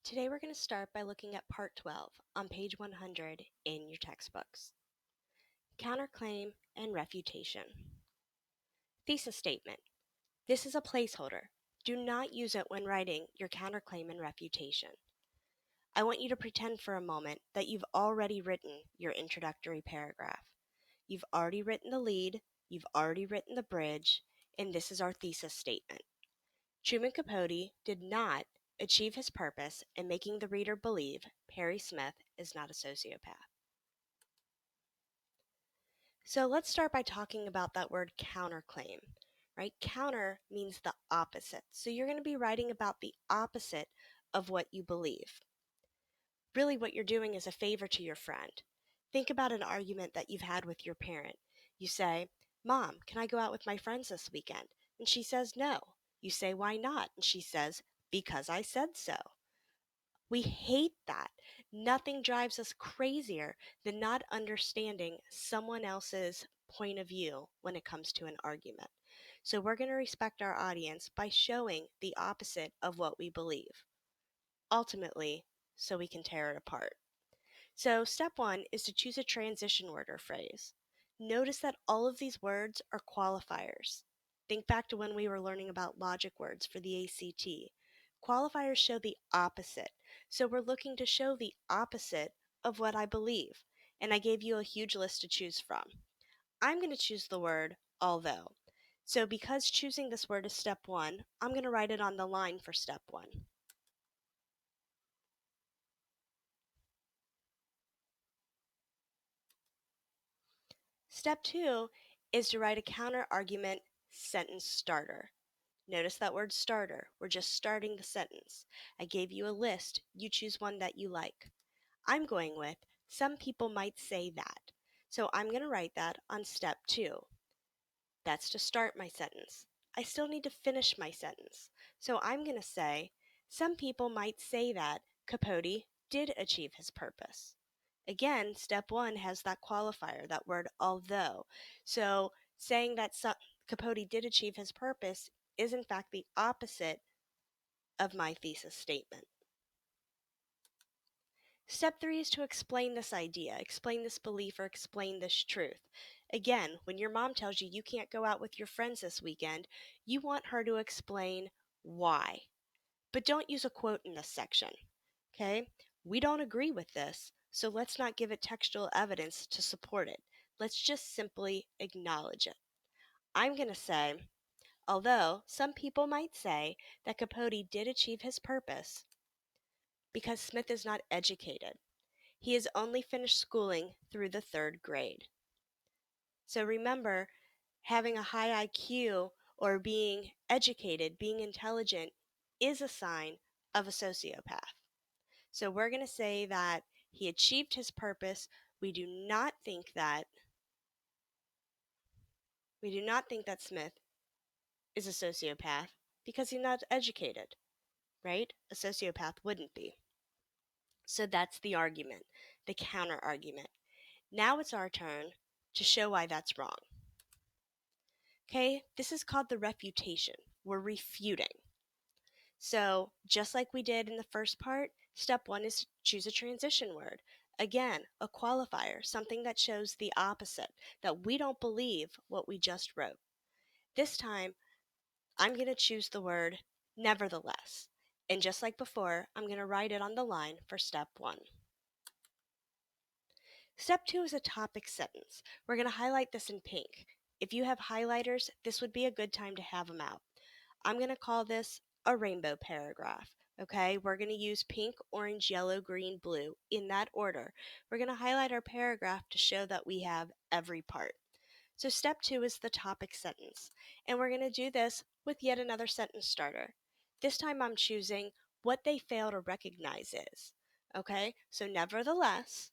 Today we're going to start by looking at Part 12 on page 100 in your textbooks. Counterclaim and refutation. Thesis statement. This is a placeholder. Do not use it when writing your counterclaim and refutation. I want you to pretend for a moment that you've already written your introductory paragraph. You've already written the lead, you've already written the bridge, and this is our thesis statement. Truman Capote did not achieve his purpose in making the reader believe Perry Smith is not a sociopath. So let's start by talking about that word counterclaim, right? Counter means the opposite. So you're going to be writing about the opposite of what you believe. Really what you're doing is a favor to your friend. Think about an argument that you've had with your parent. You say, "Mom, can I go out with my friends this weekend?" And she says no. You say, "Why not?" And she says, "Because I said so." We hate that. Nothing drives us crazier than not understanding someone else's point of view when it comes to an argument. So we're going to respect our audience by showing the opposite of what we believe, ultimately, so we can tear it apart. So step one is to choose a transition word or phrase. Notice that all of these words are qualifiers. Think back to when we were learning about logic words for the ACT. Qualifiers show the opposite. So we're looking to show the opposite of what I believe. And I gave you a huge list to choose from. I'm going to choose the word although. So because choosing this word is step one, I'm going to write it on the line for step one. Step two is to write a counter-argument sentence starter. Notice that word starter. We're just starting the sentence. I gave you a list. You choose one that you like. I'm going with, some people might say that. So I'm going to write that on step two. That's to start my sentence. I still need to finish my sentence. So I'm going to say, some people might say that Capote did achieve his purpose. Again, step one has that qualifier, that word although. So saying that Capote did achieve his purpose is in fact the opposite of my thesis statement. Step three is to explain this idea, explain this belief, or explain this truth. Again, when your mom tells you you can't go out with your friends this weekend, you want her to explain why. But don't use a quote in this section, okay? We don't agree with this, so let's not give it textual evidence to support it. Let's just simply acknowledge it. I'm going to say, although some people might say that Capote did achieve his purpose because Smith is not educated. He has only finished schooling through the 3rd grade. So remember, having a high IQ or being educated, being intelligent, is a sign of a sociopath. So we're going to say that he achieved his purpose. We do not think that Smith is a sociopath because he's not educated, right? A sociopath wouldn't be. So that's the argument, the counter argument. Now it's our turn to show why that's wrong. Okay, this is called the refutation. We're refuting. So just like we did in the first part, step one is to choose a transition word. Again, a qualifier, something that shows the opposite, that we don't believe what we just wrote. This time, I'm going to choose the word nevertheless. And just like before, I'm going to write it on the line for step one. Step two is a topic sentence. We're going to highlight this in pink. If you have highlighters, this would be a good time to have them out. I'm going to call this a rainbow paragraph. Okay, we're going to use pink, orange, yellow, green, blue in that order. We're going to highlight our paragraph to show that we have every part. So step two is the topic sentence. And we're going to do this with yet another sentence starter. This time I'm choosing what they fail to recognize is. Okay, so nevertheless,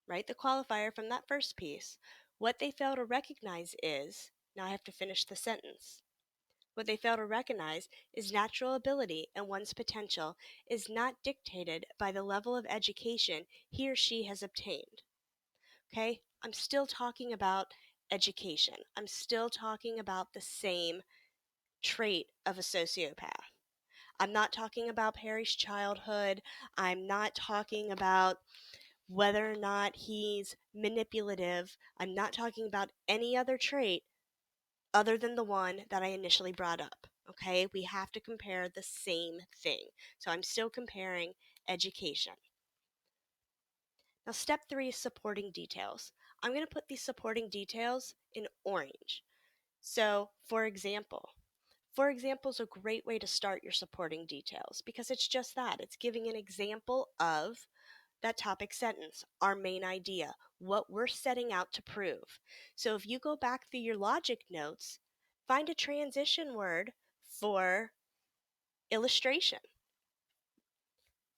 right, the qualifier from that first piece, what they fail to recognize is, now I have to finish the sentence. What they fail to recognize is natural ability and one's potential is not dictated by the level of education he or she has obtained. Okay, I'm still talking about education. I'm still talking about the same trait of a sociopath. I'm not talking about Perry's childhood. I'm not talking about whether or not he's manipulative. I'm not talking about any other trait other than the one that I initially brought up. Okay, we have to compare the same thing. So I'm still comparing education. Now, step 3 is supporting details. I'm going to put these supporting details in orange. So, for example is a great way to start your supporting details because it's just that. It's giving an example of that topic sentence, our main idea, what we're setting out to prove. So if you go back through your logic notes, find a transition word for illustration.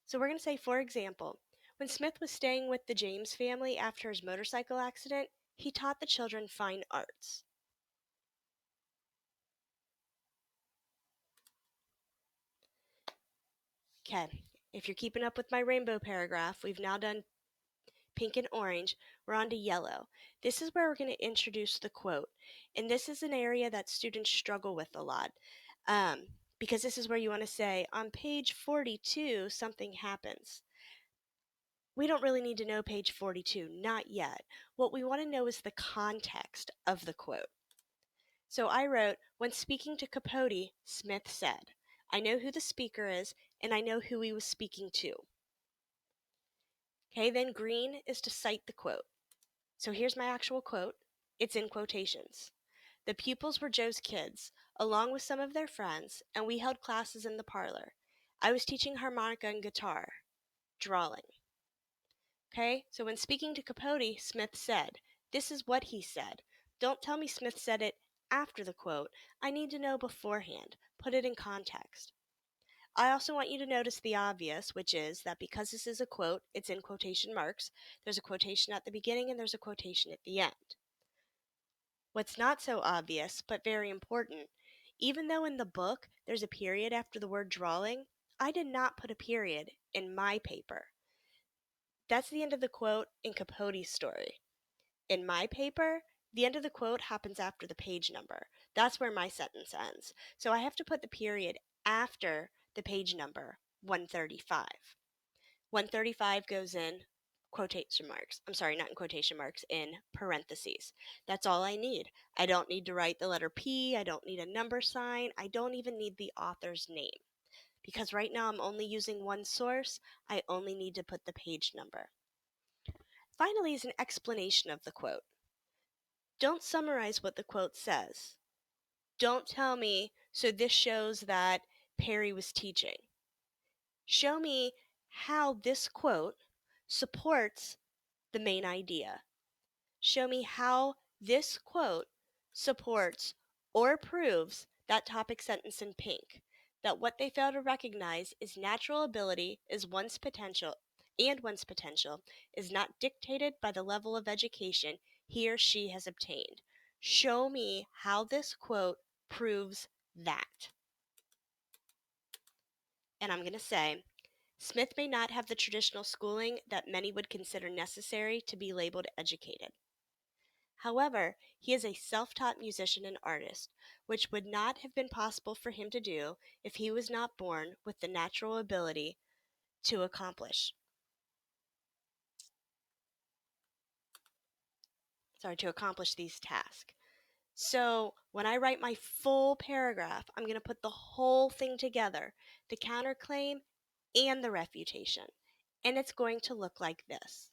So we're going to say, for example, when Smith was staying with the James family after his motorcycle accident, he taught the children fine arts. Okay, if you're keeping up with my rainbow paragraph, we've now done pink and orange. We're on to yellow. This is where we're going to introduce the quote. And this is an area that students struggle with a lot. Because this is where you want to say, on page 42, something happens. We don't really need to know page 42, not yet. What we want to know is the context of the quote. So I wrote, when speaking to Capote, Smith said, I know who the speaker is, and I know who he was speaking to. Okay, then green is to cite the quote. So here's my actual quote. It's in quotations. The pupils were Joe's kids, along with some of their friends, and we held classes in the parlor. I was teaching harmonica and guitar, drawing. Okay, so when speaking to Capote, Smith said, this is what he said. Don't tell me Smith said it after the quote. I need to know beforehand. Put it in context. I also want you to notice the obvious, which is that because this is a quote, it's in quotation marks. There's a quotation at the beginning and there's a quotation at the end. What's not so obvious, but very important, even though in the book there's a period after the word drawing, I did not put a period in my paper. That's the end of the quote in Capote's story. In my paper, the end of the quote happens after the page number. That's where my sentence ends. So I have to put the period after the page number, 135. 135 goes in quotation marks. I'm sorry, not in quotation marks, in parentheses. That's all I need. I don't need to write the letter P. I don't need a number sign. I don't even need the author's name. Because right now I'm only using one source, I only need to put the page number. Finally is an explanation of the quote. Don't summarize what the quote says. Don't tell me, so this shows that Perry was teaching. Show me how this quote supports the main idea. Show me how this quote supports or proves that topic sentence in pink, that what they fail to recognize is natural ability is one's potential is not dictated by the level of education he or she has obtained. Show me how this quote proves that. And I'm going to say, Smith may not have the traditional schooling that many would consider necessary to be labeled educated. However, he is a self-taught musician and artist, which would not have been possible for him to do if he was not born with the natural ability to accomplish these tasks. So when I write my full paragraph, I'm going to put the whole thing together, the counterclaim and the refutation, and it's going to look like this.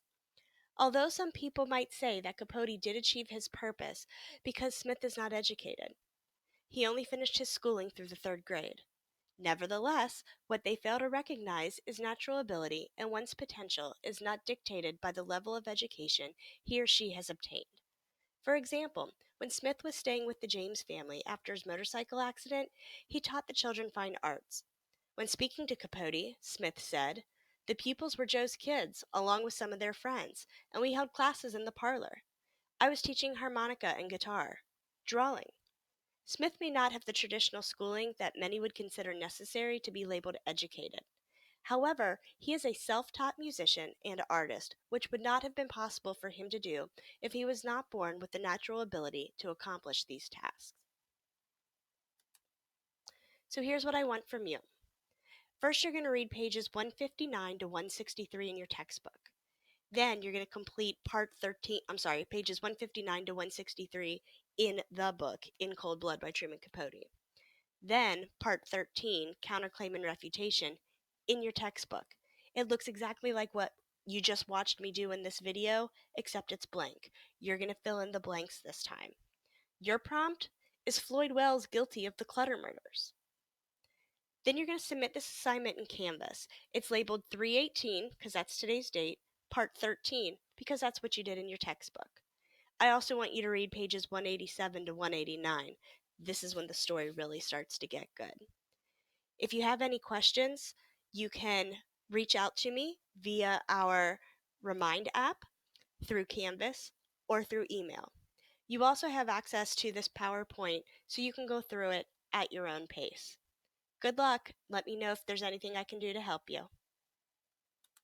Although some people might say that Capote did achieve his purpose because Smith is not educated, he only finished his schooling through the 3rd grade. Nevertheless, what they fail to recognize is natural ability, and one's potential is not dictated by the level of education he or she has obtained. For example, when Smith was staying with the James family after his motorcycle accident, he taught the children fine arts. When speaking to Capote, Smith said, the pupils were Joe's kids, along with some of their friends, and we held classes in the parlor. I was teaching harmonica and guitar, drawing. Smith may not have the traditional schooling that many would consider necessary to be labeled educated. However, he is a self-taught musician and artist, which would not have been possible for him to do if he was not born with the natural ability to accomplish these tasks. So here's what I want from you. First, you're going to read pages 159 to 163 in your textbook. Then you're going to complete pages 159 to 163 in the book, In Cold Blood by Truman Capote. Then part 13, counterclaim and refutation, in your textbook. It looks exactly like what you just watched me do in this video, except it's blank. You're going to fill in the blanks this time. Your prompt is Floyd Wells guilty of the Clutter murders. Then you're going to submit this assignment in Canvas. It's labeled 318 because that's today's date, part 13 because that's what you did in your textbook. I also want you to read pages 187 to 189. This is when the story really starts to get good. If you have any questions, you can reach out to me via our Remind app, through Canvas, or through email. You also have access to this PowerPoint so you can go through it at your own pace. Good luck. Let me know if there's anything I can do to help you.